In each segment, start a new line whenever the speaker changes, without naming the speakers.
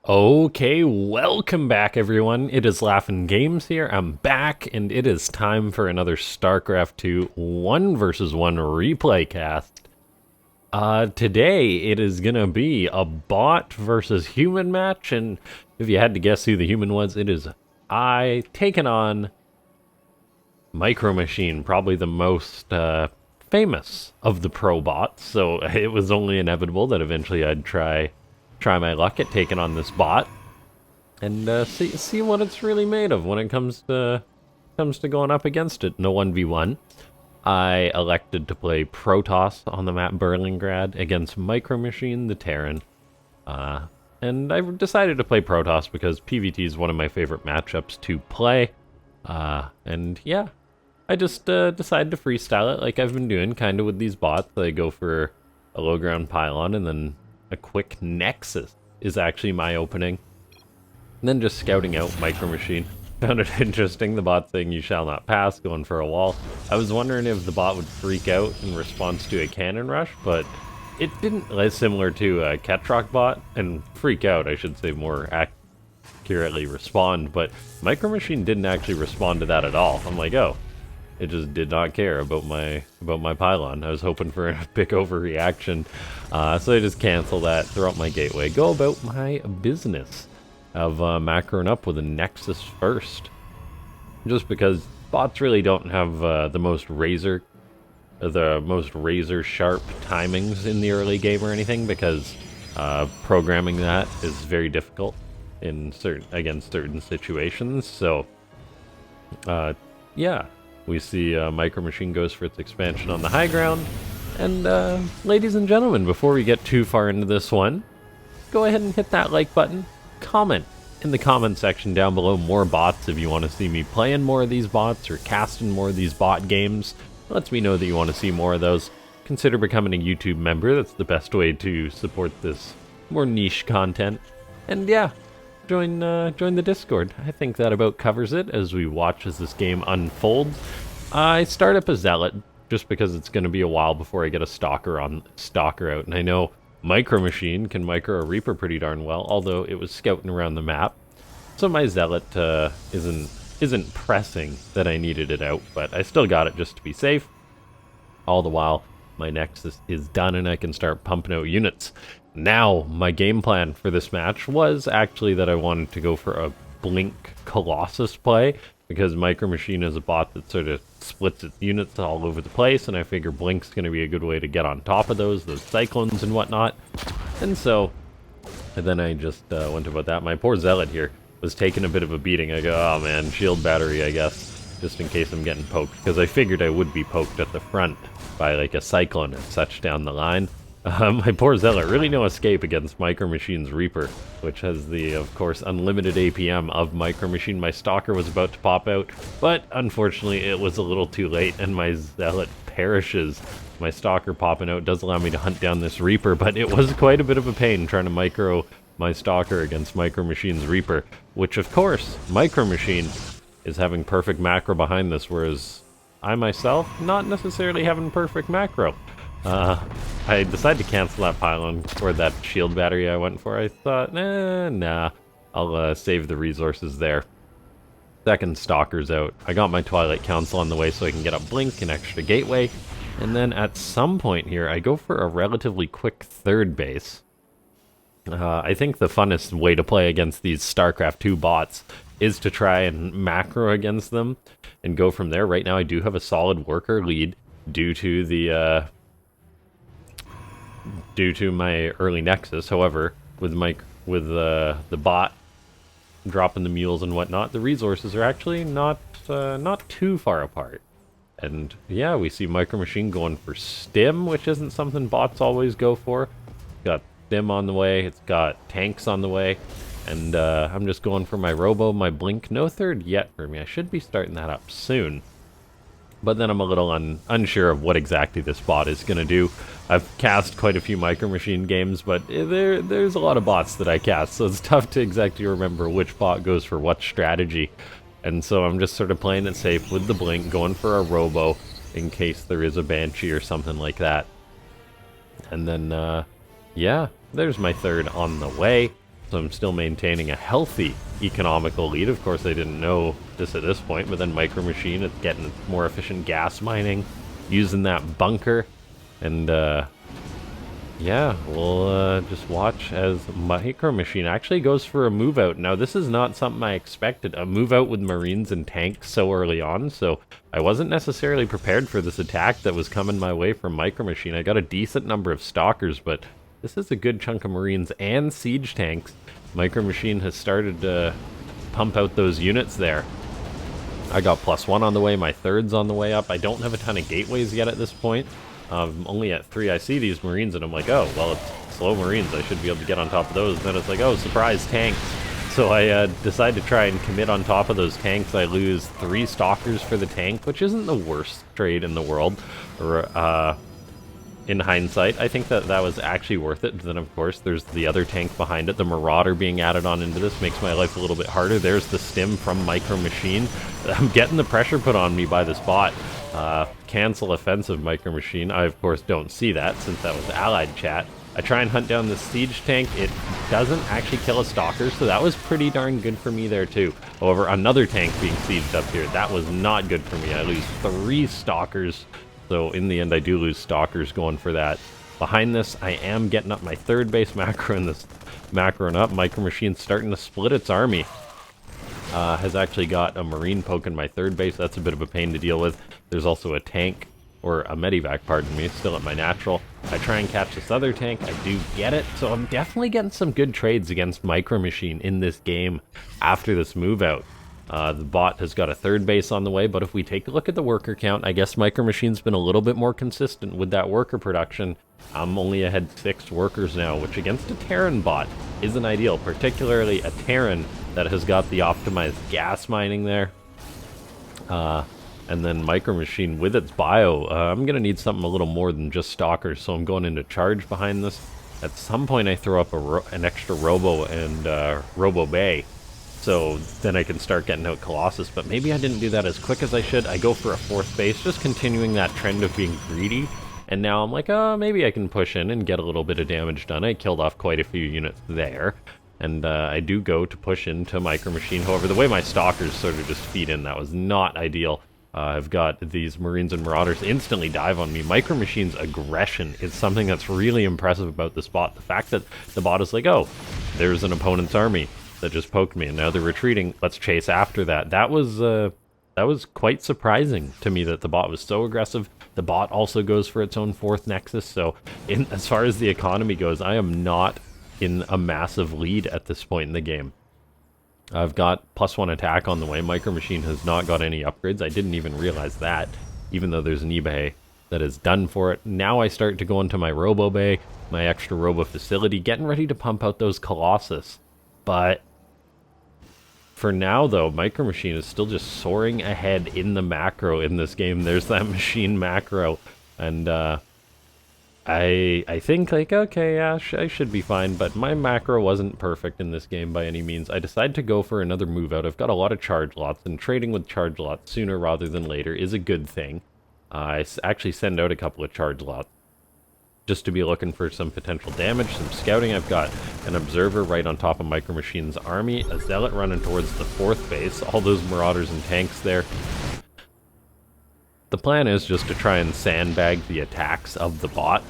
Okay, welcome back everyone. It is LaughNgamez here. I'm back and it is time for another Starcraft 2 1 versus 1 replay cast. Today it is gonna be a bot versus human match, and if you had to guess who the human was, it is I taking on MICROMACHINE, probably the most famous of the pro bots, so it was only inevitable that eventually I'd try my luck at taking on this bot and see what it's really made of when it comes to going up against it in a 1v1. I elected to play Protoss on the map Berlingrad against MICROMACHINE, the Terran. And I decided to play Protoss because PvT is one of my favorite matchups to play. And yeah, I just decided to freestyle it like I've been doing kind of with these bots. I go for a low ground pylon and then a quick Nexus is actually my opening. And then just scouting out MICROMACHINE. Found it interesting, the bot saying you shall not pass, going for a wall. I was wondering if the bot would freak out in response to a cannon rush, but it didn't, similar to a Ketrock bot, and freak out, I should say, more accurately respond, but MICROMACHINE didn't actually respond to that at all. I'm like, oh, it just did not care about my pylon. I was hoping for a big overreaction, so I just cancel that, throw out my gateway, go about my business of macroing up with a Nexus first. Just because bots really don't have the most razor sharp timings in the early game or anything, because programming that is very difficult in against certain situations. So yeah, we see MICROMACHINE goes for its expansion on the high ground. And ladies and gentlemen, before we get too far into this one, go ahead and hit that like button. Comment in the comment section down below more bots if you want to see me playing more of these bots or casting more of these bot games. It lets me know that you want to see more of those. Consider becoming a YouTube member. That's the best way to support this more niche content. And yeah, join the Discord. I think that about covers it as we watch as this game unfolds. I start up a Zealot just because it's going to be a while before I get a Stalker out, and I know MICROMACHINE can micro a Reaper pretty darn well, although it was scouting around the map. So my Zealot isn't pressing that I needed it out, but I still got it just to be safe. All the while, my Nexus is done and I can start pumping out units. Now, my game plan for this match was actually that I wanted to go for a Blink Colossus play, because MICROMACHINE is a bot that sort of splits its units all over the place, and I figure Blink's going to be a good way to get on top of those cyclones and whatnot. And so, and then I just went about that. My poor Zealot here was taking a bit of a beating. I go, oh man, shield battery, I guess, just in case I'm getting poked, because I figured I would be poked at the front by like a cyclone and such down the line. My poor Zealot, really no escape against MICROMACHINE's Reaper, which has the, of course, unlimited APM of MICROMACHINE. My Stalker was about to pop out, but unfortunately it was a little too late and my Zealot perishes. My Stalker popping out does allow me to hunt down this Reaper, but it was quite a bit of a pain trying to micro my Stalker against MICROMACHINE's Reaper, which of course, MICROMACHINE is having perfect macro behind this, whereas I myself, not necessarily having perfect macro. I decided to cancel that pylon or that shield battery I went for. I thought, nah, I'll save the resources there. Second Stalker's out. I got my Twilight Council on the way so I can get a Blink, an extra gateway, and then at some point here, I go for a relatively quick third base. I think the funnest way to play against these StarCraft 2 bots is to try and macro against them and go from there. Right now, I do have a solid worker lead due to the my early Nexus. However, with the bot dropping the mules and whatnot, the resources are actually not too far apart. And yeah, we see MICROMACHINE going for stim, which isn't something bots always go for. Got stim on the way, it's got tanks on the way, and I'm just going for my robo, my Blink. No third yet for me. I should be starting that up soon. But then I'm a little unsure of what exactly this bot is going to do. I've cast quite a few MICROMACHINE games, but there's a lot of bots that I cast, so it's tough to exactly remember which bot goes for what strategy. And so I'm just sort of playing it safe with the Blink, going for a robo in case there is a Banshee or something like that. And then, yeah, there's my third on the way. So I'm still maintaining a healthy economical lead. Of course, I didn't know this at this point, but then Micro Machine, it's getting more efficient gas mining, using that bunker, and yeah, we'll just watch as Micro Machine actually goes for a move out. Now, this is not something I expected, a move out with Marines and tanks so early on, so I wasn't necessarily prepared for this attack that was coming my way from Micro Machine. I got a decent number of stalkers, but this is a good chunk of Marines and siege tanks. Micro Machine has started to pump out those units there. I got +1 on the way, my 3rd's on the way up. I don't have a ton of gateways yet at this point. I'm only at 3. I see these Marines and I'm like, oh, well, it's slow Marines. I should be able to get on top of those. And then it's like, oh, surprise, tanks. So I decide to try and commit on top of those tanks. I lose 3 stalkers for the tank, which isn't the worst trade in the world. In hindsight, I think that was actually worth it. But then, of course, there's the other tank behind it. The Marauder being added on into this makes my life a little bit harder. There's the stim from Micro Machine. I'm getting the pressure put on me by this bot. Cancel offensive Micro Machine. I, of course, don't see that since that was allied chat. I try and hunt down the siege tank. It doesn't actually kill a stalker, so that was pretty darn good for me there, too. However, another tank being sieged up here, that was not good for me. I lose 3 stalkers. So in the end, I do lose stalkers going for that. Behind this, I am getting up my 3rd base macro, and this macroing up. Micro Machine's starting to split its army. Has actually got a Marine poking my 3rd base. That's a bit of a pain to deal with. There's also a tank, or a medivac, pardon me, still at my natural. I try and catch this other tank. I do get it. So I'm definitely getting some good trades against Micro Machine in this game after this move out. The bot has got a 3rd base on the way, but if we take a look at the worker count, I guess Micro Machine's been a little bit more consistent with that worker production. I'm only ahead 6 workers now, which against a Terran bot isn't ideal, particularly a Terran that has got the optimized gas mining there. And then Micro Machine with its bio, I'm going to need something a little more than just stalkers, so I'm going into charge behind this. At some point I throw up an extra Robo and Robo Bay. So then I can start getting out Colossus, but maybe I didn't do that as quick as I should. I go for a 4th base, just continuing that trend of being greedy. And now I'm like, oh, maybe I can push in and get a little bit of damage done. I killed off quite a few units there. And I do go to push into Micro Machine. However, the way my stalkers sort of just feed in, that was not ideal. I've got these Marines and Marauders instantly dive on me. Micro Machine's aggression is something that's really impressive about this bot. The fact that the bot is like, oh, there's an opponent's army that just poked me, and now they're retreating. Let's chase after that. That was quite surprising to me that the bot was so aggressive. The bot also goes for its own 4th Nexus, so as far as the economy goes, I am not in a massive lead at this point in the game. I've got +1 attack on the way. Micro Machine has not got any upgrades. I didn't even realize that, even though there's an eBay that is done for it. Now I start to go into my Robo Bay, my extra Robo facility, getting ready to pump out those Colossus. But for now, though, Micro Machine is still just soaring ahead in the macro in this game. There's that machine macro, and I think, like, okay, yeah, I should be fine, but my macro wasn't perfect in this game by any means. I decided to go for another move out. I've got a lot of charge lots, and trading with charge lots sooner rather than later is a good thing. I actually send out a couple of charge lots just to be looking for some potential damage, some scouting. I've got an observer right on top of Micro Machine's army, a zealot running towards the 4th base, all those marauders and tanks there. The plan is just to try and sandbag the attacks of the bot,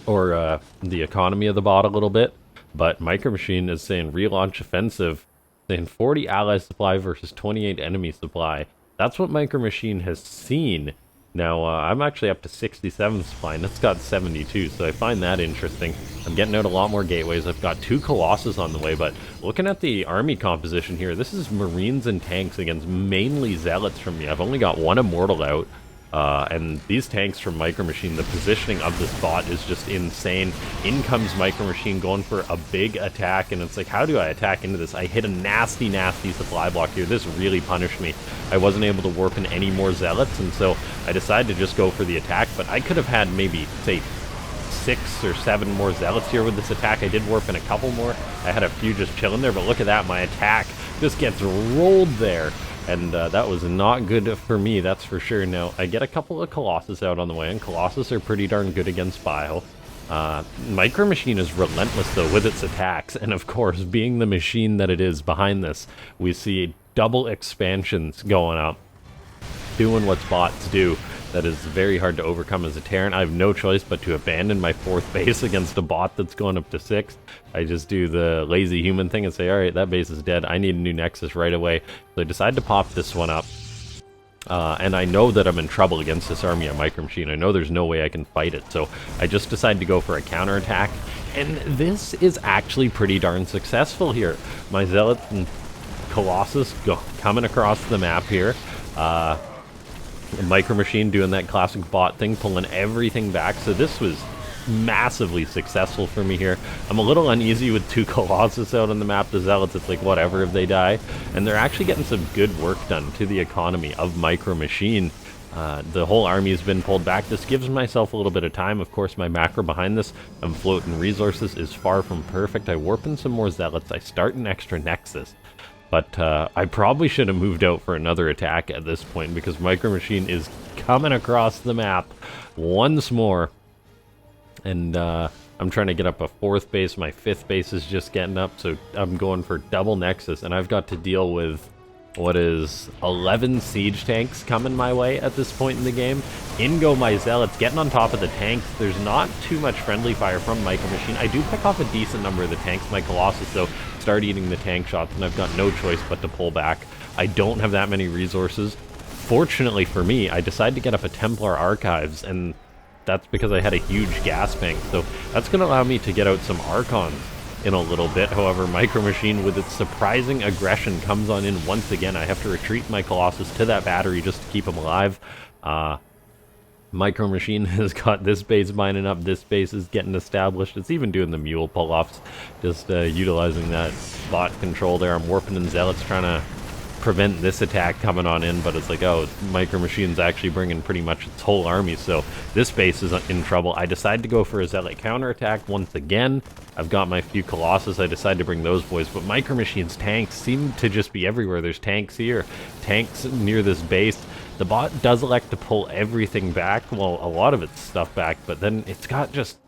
or the economy of the bot a little bit, but Micro Machine is saying relaunch offensive, saying 40 ally supply versus 28 enemy supply. That's what Micro Machine has seen. Now, I'm actually up to 67 supply, and it's got 72, so I find that interesting. I'm getting out a lot more gateways. I've got 2 Colossus on the way, but looking at the army composition here, this is Marines and tanks against mainly Zealots from me. I've only got 1 Immortal out, and these tanks from Micro Machine, the positioning of this bot is just insane. In comes Micro Machine going for a big attack, and it's like, how do I attack into this? I hit a nasty, nasty supply block here. This really punished me. I wasn't able to warp in any more Zealots, and so I decided to just go for the attack, but I could have had maybe, say, 6 or 7 more Zealots here with this attack. I did warp in a couple more. I had a few just chilling there, but look at that, my attack just gets rolled there. And that was not good for me, that's for sure. Now, I get a couple of Colossus out on the way, and Colossus are pretty darn good against Bio. Micro Machine is relentless though with its attacks, and of course, being the machine that it is behind this, we see double expansions going up, doing what bots do. That is very hard to overcome as a Terran. I have no choice but to abandon my 4th base against a bot that's going up to 6. I just do the lazy human thing and say, alright, that base is dead. I need a new Nexus right away. So I decide to pop this one up. And I know that I'm in trouble against this army of Micro Machine. I know there's no way I can fight it. So I just decide to go for a counterattack. And this is actually pretty darn successful here. My Zealots and Colossus coming across the map here. Micro Machine doing that classic bot thing, pulling everything back. So this was massively successful for me here. I'm a little uneasy with 2 Colossus out on the map. The Zealots, it's like whatever if they die. And they're actually getting some good work done to the economy of Micro Machine. The whole army has been pulled back. This gives myself a little bit of time. Of course, my macro behind this, I'm floating resources, is far from perfect. I warp in some more Zealots. I start an extra Nexus. But I probably should have moved out for another attack at this point because Micro Machine is coming across the map once more. And I'm trying to get up a 4th base. My 5th base is just getting up, so I'm going for double Nexus. And I've got to deal with, what is, 11 siege tanks coming my way at this point in the game. In go my Zealots, getting on top of the tanks. There's not too much friendly fire from Micro Machine. I do pick off a decent number of the tanks. My Colossus, though, start eating the tank shots, and I've got no choice but to pull back. I don't have that many resources. Fortunately for me, I decided to get up a Templar Archives, and that's because I had a huge gas bank. So that's going to allow me to get out some Archons in a little bit. However, Micro Machine, with its surprising aggression, comes on in once again. I have to retreat my Colossus to that battery just to keep him alive. Micro Machine has got this base mining up, this base is getting established. It's even doing the mule pull-offs, just utilizing that bot control there. I'm warping in Zealots trying to prevent this attack coming on in, but it's like, oh, Micro Machine's actually bringing pretty much its whole army, so this base is in trouble. I decide to go for a Zealot counterattack once again. I've got my few Colossus, I decide to bring those boys, but Micro Machine's tanks seem to just be everywhere. There's tanks here, tanks near this base. The bot does elect to pull everything back, well, a lot of its stuff back, but then it's got just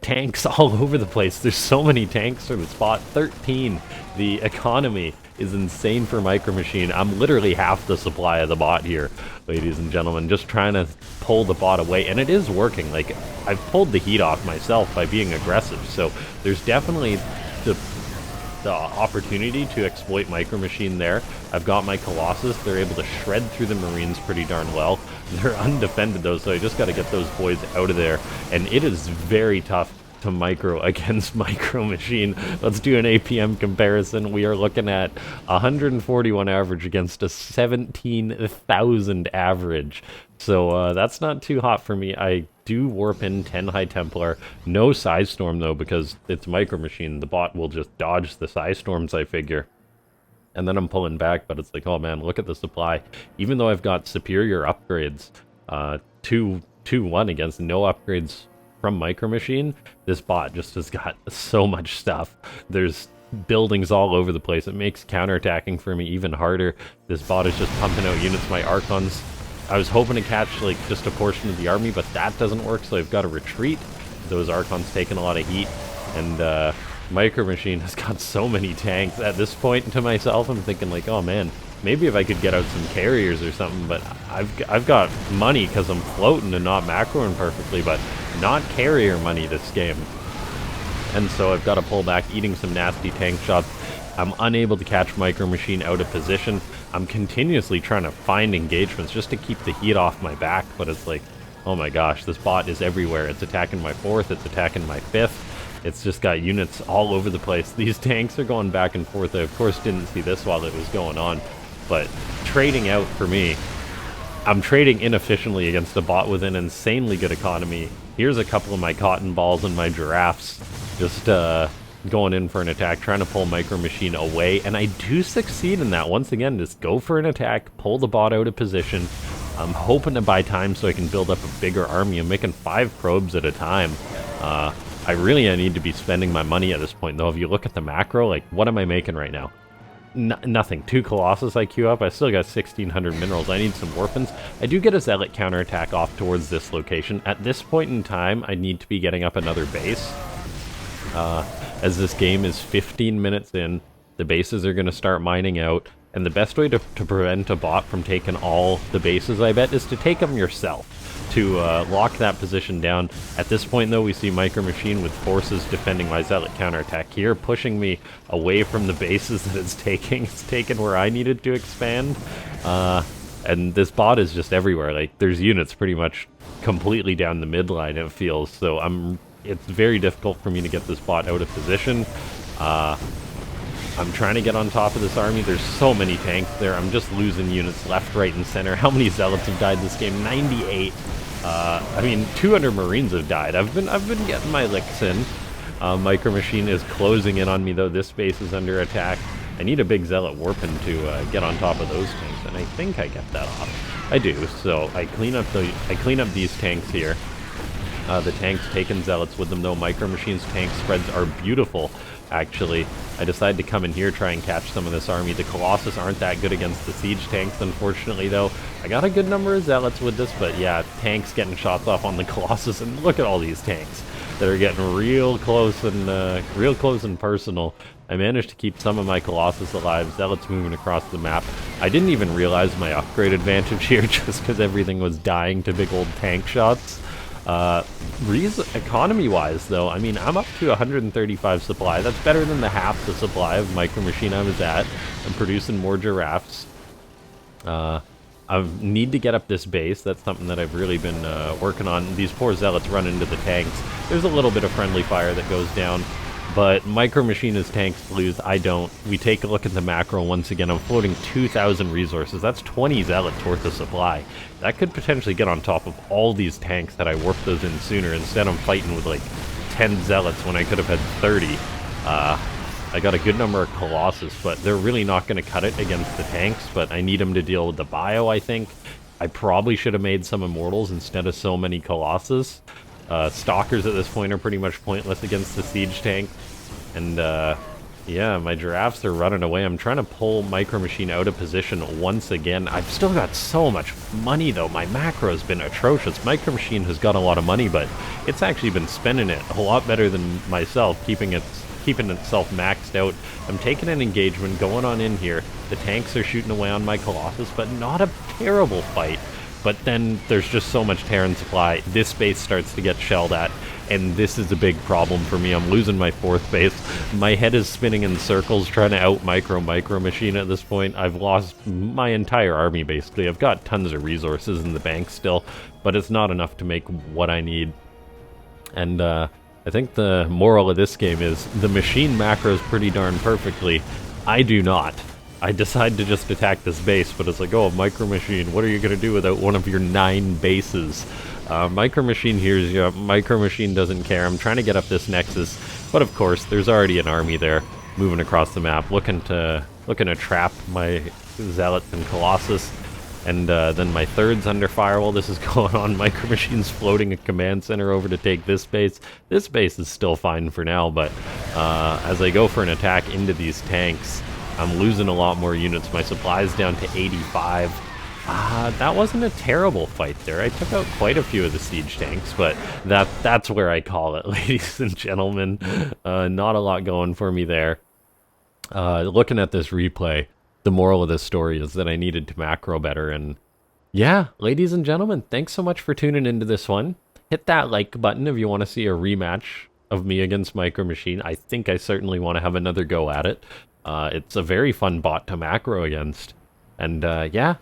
tanks all over the place. There's so many tanks for the spot. 13. The economy is insane for Micro Machine. I'm literally half the supply of the bot here, ladies and gentlemen, just trying to pull the bot away, and it is working. Like, I've pulled the heat off myself by being aggressive, so there's definitely the opportunity to exploit Micro Machine there. I've got my Colossus. They're able to shred through the Marines pretty darn well. They're undefended though, so I just got to get those boys out of there, and it is very tough to micro against Micro Machine. Let's do an APM comparison. We are looking at 141 average against a 17,000 average. So that's not too hot for me. I do warp in 10 High Templar. No Size Storm though, because it's Micro Machine. The bot will just dodge the Size Storms, I figure. And then I'm pulling back, but it's like, oh man, look at the supply. Even though I've got superior upgrades, 2-1 against no upgrades from Micro Machine, this bot just has got so much stuff. There's buildings all over the place. It makes counterattacking for me even harder. This bot is just pumping out units. My Archons, I was hoping to catch like just a portion of the army, but that doesn't work, so I've got to retreat. Those Archons taking a lot of heat, and Micro Machine has got so many tanks. At this point, to myself, I'm thinking like, oh man, maybe if I could get out some carriers or something, but I've got money because I'm floating and not macroing perfectly, but not carrier money this game. And so I've got to pull back, eating some nasty tank shots. I'm unable to catch Micro Machine out of position. I'm continuously trying to find engagements just to keep the heat off my back, but it's like, oh my gosh, this bot is everywhere. It's attacking my 4th, it's attacking my 5th. It's just got units all over the place. These tanks are going back and forth. I, of course, didn't see this while it was going on, but trading out for me, I'm trading inefficiently against a bot with an insanely good economy. Here's a couple of my cotton balls and my giraffes just going in for an attack, trying to pull Micro Machine away, and I do succeed in that. Once again, just go for an attack, pull the bot out of position. I'm hoping to buy time so I can build up a bigger army. I'm making 5 probes at a time. I need to be spending my money at this point, though. If you look at the macro, like, what am I making right now? nothing. 2 Colossus I queue up. I still got 1,600 minerals. I need some weapons. I do get a Zealot counterattack off towards this location. At this point in time, I need to be getting up another base. As this game is 15 minutes in, the bases are going to start mining out, and the best way to prevent a bot from taking all the bases, I bet, is to take them yourself, to lock that position down. At this point, though, we see MicroMachine with forces defending my Zealot counterattack here, pushing me away from the bases that it's taking. It's taken where I needed to expand, and this bot is just everywhere. Like, there's units pretty much completely down the midline, it feels, so it's very difficult for me to get this bot out of position. I'm trying to get on top of this army. There's so many tanks there. I'm just losing units left, right, and center. How many Zealots have died this game? 98. I mean, 200 Marines have died. I've been getting my licks in. MicroMachine is closing in on me, though. This base is under attack. I need a big Zealot Warpin to get on top of those tanks, and I think I get that off. I do. So I clean up these tanks here. The tanks taking Zealots with them, though. MicroMachine's tank spreads are beautiful, actually. I decided to come in here, try and catch some of this army. The Colossus aren't that good against the siege tanks, unfortunately, though. I got a good number of Zealots with this, but yeah, tanks getting shots off on the Colossus, and look at all these tanks that are getting real close and personal. I managed to keep some of my Colossus alive. Zealots moving across the map. I didn't even realize my upgrade advantage here, just because everything was dying to big old tank shots. Economy-wise, though, I mean, I'm up to 135 supply. That's better than the half the supply of MicroMachine I was at. I'm producing more giraffes. I need to get up this base. That's something that I've really been working on. These poor Zealots run into the tanks. There's a little bit of friendly fire that goes down, but MicroMachine has tanks lose. I don't. We take a look at the macro once again. I'm floating 2,000 resources. That's 20 Zealots worth of supply. That could potentially get on top of all these tanks that I warped those in sooner. Instead, I'm fighting with like 10 Zealots when I could have had 30. I got a good number of Colossus, but they're really not going to cut it against the tanks, but I need them to deal with the bio, I think. I probably should have made some Immortals instead of so many Colossus. Stalkers at this point are pretty much pointless against the siege tank. And yeah, my giraffes are running away. I'm trying to pull MicroMachine out of position once again. I've still got so much money, though. My macro's been atrocious. MicroMachine has got a lot of money, but it's actually been spending it a lot better than myself, keeping itself maxed out. I'm taking an engagement, going on in here. The tanks are shooting away on my Colossus, but not a terrible fight. But then there's just so much Terran supply. This base starts to get shelled at, and this is a big problem for me. I'm losing my 4th base. My head is spinning in circles trying to out MicroMachine at this point. I've lost my entire army, basically. I've got tons of resources in the bank still, but it's not enough to make what I need. And I think the moral of this game is the machine macros pretty darn perfectly. I do not. I decide to just attack this base, but it's like, oh, MicroMachine, what are you going to do without one of your 9 bases? MicroMachine hears you. MicroMachine doesn't care. I'm trying to get up this Nexus, but of course, there's already an army there moving across the map, looking to trap my Zealots and Colossus. And then my 3rd's under fire while this is going on. MicroMachine's floating a command center over to take this base. This base is still fine for now, but as I go for an attack into these tanks, I'm losing a lot more units. My supply's down to 85. That wasn't a terrible fight there. I took out quite a few of the siege tanks, but that's where I call it, ladies and gentlemen. Not a lot going for me there. Looking at this replay, the moral of this story is that I needed to macro better, and yeah, ladies and gentlemen, thanks so much for tuning into this one. Hit that like button if you want to see a rematch of me against MicroMachine. I think I certainly want to have another go at it. It's a very fun bot to macro against. And yeah,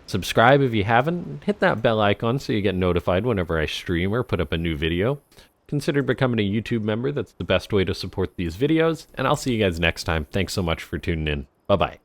subscribe if you haven't. Hit that bell icon so you get notified whenever I stream or put up a new video. Consider becoming a YouTube member. That's the best way to support these videos. And I'll see you guys next time. Thanks so much for tuning in. Bye-bye.